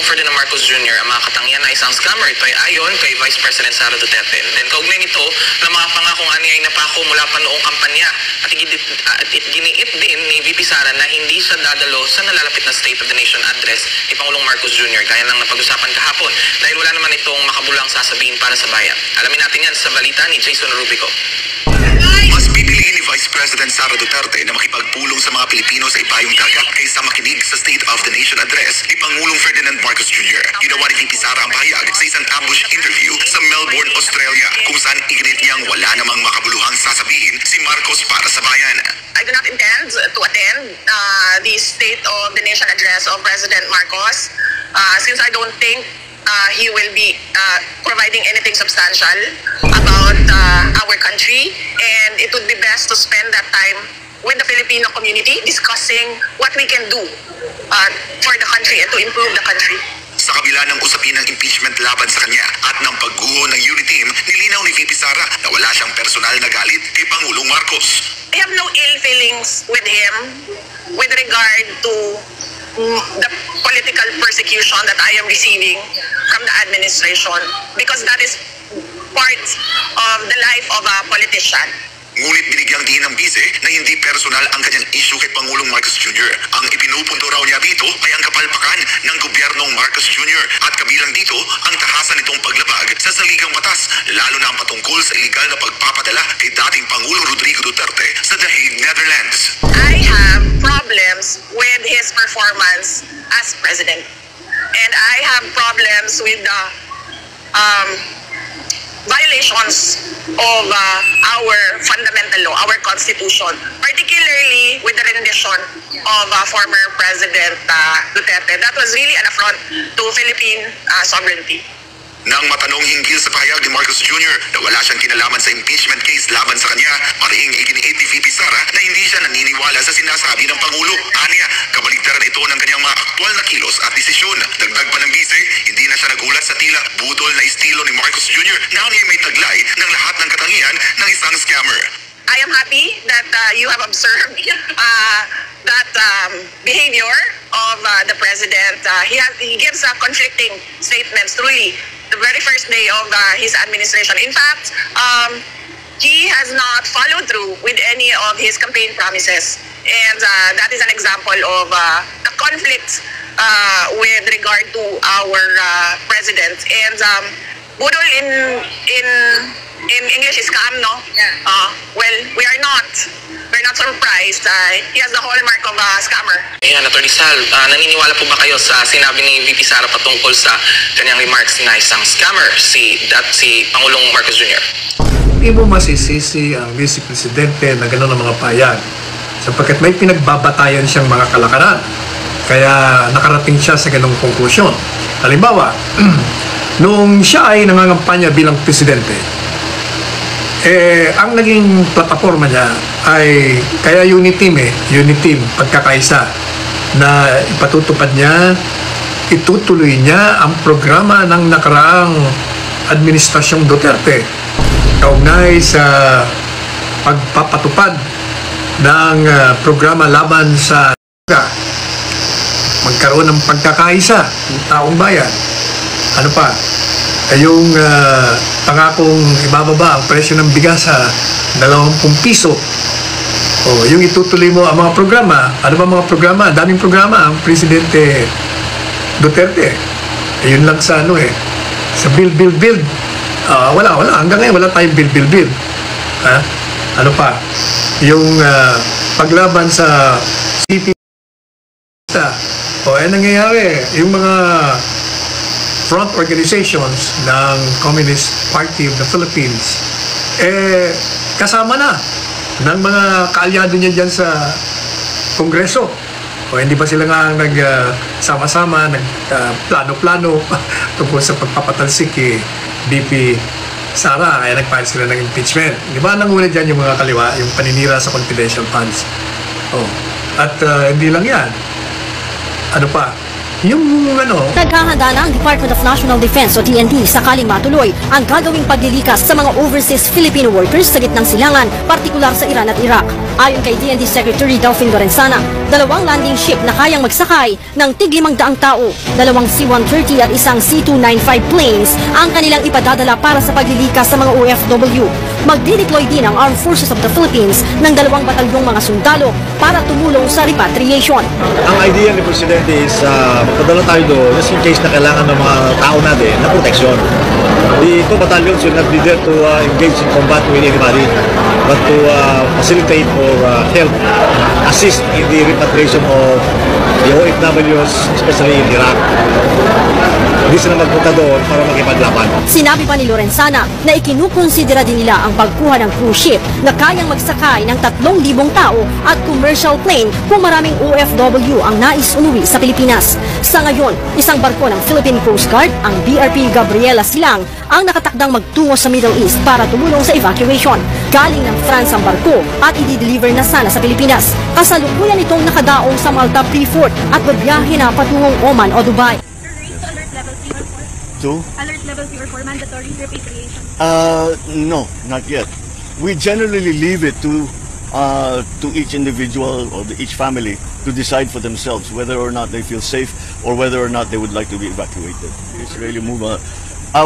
Ferdinand Marcos Jr. ang mga katangian na isang scammer. Ito ay ayon kay Vice President Sara Duterte. Then kaugnay nito na mga pangakong anyay na pako mula pa noong kampanya at giniit din ni VP Sara na hindi siya dadalo sa nalalapit na State of the Nation address ni Pangulong Marcos Jr. Gaya lang napag-usapan kahapon dahil wala naman itong makabulang sasabihin para sa bayan. Alamin natin yan sa balita ni Jason Rubico. Mas pipiliin ni Vice President Sara Duterte na makipagpulong sa mga Pilipino sa ibayong dagat kaysa makinig sa State of the Nation address ni Pangulong Ferdinand Marcos Jr. Ginawa ni VP Sara ang pahayag sa isang ambush interview sa Melbourne, Australia, kung saan iginit niyang wala namang makabuluhang sasabihin si Marcos para sa bayan. I do not intend to attend the State of the Nation address of President Marcos since I don't think he will be providing anything substantial about our country, and it would be best to spend that time with the Filipino community discussing what we can do for the country and to improve the country. Sa kabila ng usapin ng impeachment laban sa kanya at ng pagguho ng UNITEAM, nilinaw ni VP Sara na wala siyang personal na galit kay Pangulong Marcos. I have no ill feelings with him with regard to the political persecution that I am receiving from the administration, because that is part of the life of a politician. Ngunit binigyang din ng bise na hindi personal ang kanyang issue kay Pangulong Marcos Jr. Ang ipinupunto raw niya dito ay ang kapalpakan ng gobyernong Marcos Jr. At kabilang dito ang tahasan nitong paglabag sa saligang batas, lalo na ang patungkol sa iligal na pagpapadala kay dating Pangulo Rodrigo Duterte sa The Hague, Netherlands. I have problems with his performance as president, and I have problems with the violations of our fundamental law, our constitution, particularly with the rendition of former President Duterte. That was really an affront to Philippine sovereignty. Nang matanong hinggil sa pahayag ni Marcos Jr. na wala siyang kinalaman sa impeachment case laban sa kanya, marihing iginiit ni VP Sara na hindi siya naniniwala sa sinasabi ng Pangulo. Aniya, kabaligtaran ito ng kanyang mga aktwal na kilos at desisyon. Dagdag pa ng bise, hindi na siya nagulat sa tila budol na estilo ni Marcos Jr. na niya may taglay ng lahat ng katangian ng isang scammer. I am happy that you have observed that behavior of the president. He gives conflicting statements truly the very first day of his administration. In fact, he has not followed through with any of his campaign promises, and that is an example of the conflict with regard to our president. And budol in English is scam, no? Yeah. Well, we're not surprised. He has the hallmark of a scammer. Ayan, Atty. Sal, naniniwala po ba kayo sa sinabi ni VP Sara patungkol sa kanyang remarks na isang scammer si Pangulong Marcos Jr.? Hindi mo masisisi ang Vice Presidente na gano'n ang mga payag sapagkat may pinagbabatayan siyang mga kalakaran. Kaya nakarating siya sa ganong konklusyon. Halimbawa, noong siya ay nangangampanya bilang presidente, ang naging plataforma niya ay kaya UNITEAM pagkakaisa, na ipatutupad niya, itutuloy niya ang programa ng nakaraang administrasyong Duterte kaugnay sa pagpapatupad ng programa laban sa magkaroon ng pagkakaisa ng taong bayan. Ano pa? Yung pangakong ibababa ang presyo ng bigas sa 20 piso. O, yung itutuloy mo ang mga programa. Ano ba mga programa? Daming programa ang Presidente Duterte. Yun lang sa sa build. Wala. Hanggang ngayon wala tayong build. Ha? Ano pa? Yung paglaban sa CP. O, nangyayari. Yung mga front organizations ng Communist Party of the Philippines, kasama na ng mga kaalyado niya dyan sa Kongreso. O hindi ba sila nga nagsama-sama, nagplano-plano tungkol sa pagpapatalsik kay VP Sara, kaya nagpahal sila ng impeachment. Di ba nangunit dyan yung mga kaliwa, yung paninira sa confidential funds? At hindi lang yan. Ano pa? Naghahanda na ang Department of National Defense o DND sakaling matuloy ang gagawing paglilikas sa mga overseas Filipino workers sa gitnang silangan, partikular sa Iran at Iraq. Ayon kay DND Secretary Delphine Lorenzana, 2 landing ship na kayang magsakay ng tig-500 tao, 2 C-130 at isang C-295 planes ang kanilang ipadadala para sa paglilikas sa mga OFW. Magdideploy din ang Armed Forces of the Philippines ng 2 batalyong mga sundalo para tumulong sa repatriation. Ang idea ni Presidente is magpadala tayo doon just in case na kailangan ng mga tao natin na protection. The 2 battalions will not be there to engage in combat with anybody, but to facilitate or help assist in the repatriation of the OFWs, especially in Iraq. Hindi sila magpunta doon para makipaglaban. Sinabi pa ni Lorenzana na ikinukonsidera din nila ang pagkuha ng cruise ship na kayang magsakay ng 3,000 tao at commercial plane kung maraming OFW ang nais umuwi sa Pilipinas. Sa ngayon, isang barko ng Philippine Coast Guard, ang BRP Gabriela Silang, ang nakatakdang magtungo sa Middle East para tumulong sa evacuation. Galing ng France ang barko at i-deliver na sana sa Pilipinas. Kasalukuyan itong nakadaong sa Malta Pre-Fort at babiyahe na patungong Oman o Dubai. Alert level 3 or 4 mandatory repatriation? No, not yet. We generally leave it to each individual or each family to decide for themselves whether or not they feel safe or whether or not they would like to be evacuated. It's really move on.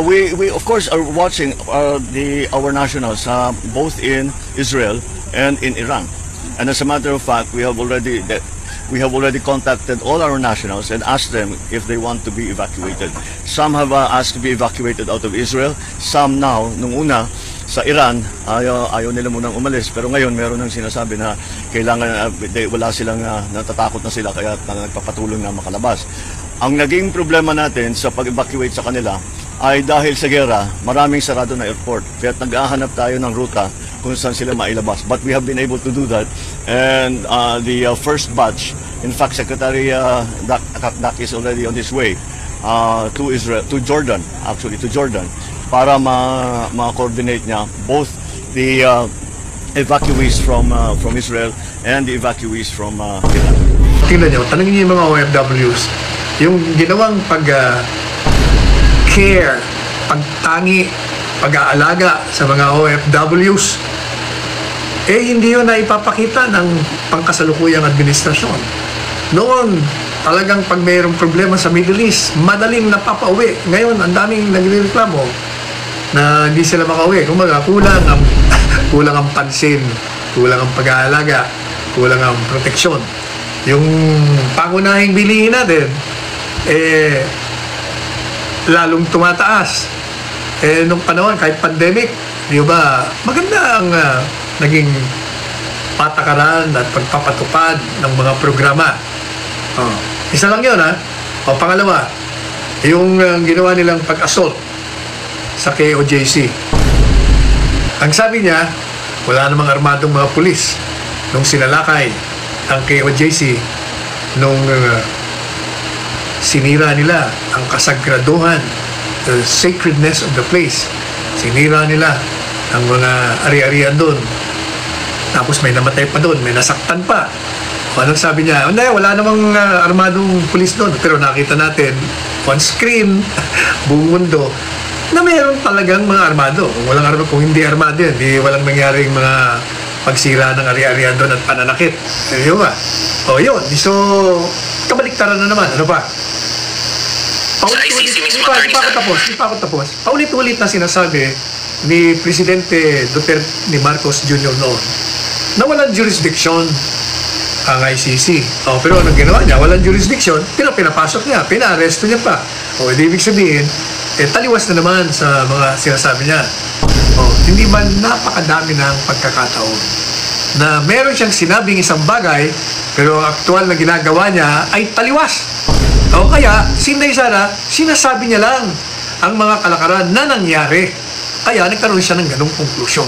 We of course are watching our nationals both in Israel and in Iran, and as a matter of fact, we have already contacted all our nationals and asked them if they want to be evacuated. Some have asked to be evacuated out of Israel. Some now, nung una, sa Iran, ayaw nila munang umalis. Pero ngayon, meron nang sinasabi na kailangan, wala silang, natatakot na sila kaya nagpapatulong na makalabas. Ang naging problema natin sa pag-evacuate sa kanila ay dahil sa gera, maraming sarado na airport. Kaya nag-ahanap tayo ng ruta kung saan sila mailabas. But we have been able to do that. And the first batch, in fact, Secretary Dak is already on his way to Israel, to Jordan, para ma-coordinate niya both the evacuees from Israel and the evacuees from Iran. Tingnan nyo, tanongin niyo yung mga OFWs, yung ginawang pag-care, pagtangi, pag-aalaga sa mga OFWs, hindi yun na ipapakita ng pangkasalukuyang administrasyon. Noon, talagang pag mayroong problema sa Middle East, madaling napapauwi. Ngayon, ang daming nagreklamo na hindi sila makauwi. Kumaga, kulang ang pansin, kulang ang pag-aalaga, kulang ang proteksyon. Yung pangunahing bilihin natin, lalong tumataas. Nung panahon, kahit pandemic, di ba, maganda ang naging patakaran at pagpapatupad ng mga programa. Isa lang yun, ha? Pangalawa, yung ginawa nilang pag-assault sa KOJC. Ang sabi niya, wala namang armadong mga pulis nung sinalakay ang KOJC, nung sinira nila ang kasagraduhan, the sacredness of the place. Sinira nila ang mga ari-arian doon. Tapos may namatay pa doon, may nasaktan pa. Anong sabi niya? Wala namang armadong pulis doon. Pero nakita natin on screen, buong mundo, na mayroon talagang mga armado. Kung hindi armado yan, walang nangyaring mga pagsira ng ari-arian doon at pananakit. Yun ba? Yun. So, kabaliktaran na naman. Ano pa? Sa ICC mismo, Attorney Sara. Di pa ako tapos. Paulit-ulit na sinasabi ni Presidente Duterte ni Marcos Jr. noon na walang jurisdiction ang ICC. Pero anong ginawa niya? Walang jurisdiction, pero pinapasok niya, pina-arresto niya pa. Ibig sabihin, taliwas na naman sa mga sinasabi niya. Hindi ba napakadami ng pagkakataon na meron siyang sinabing isang bagay, pero ang aktual na ginagawa niya ay taliwas. Kaya, Sinday Sara, sinasabi niya lang ang mga kalakaran na nangyari. Kaya nagkaroon siya ng ganong konklusyon.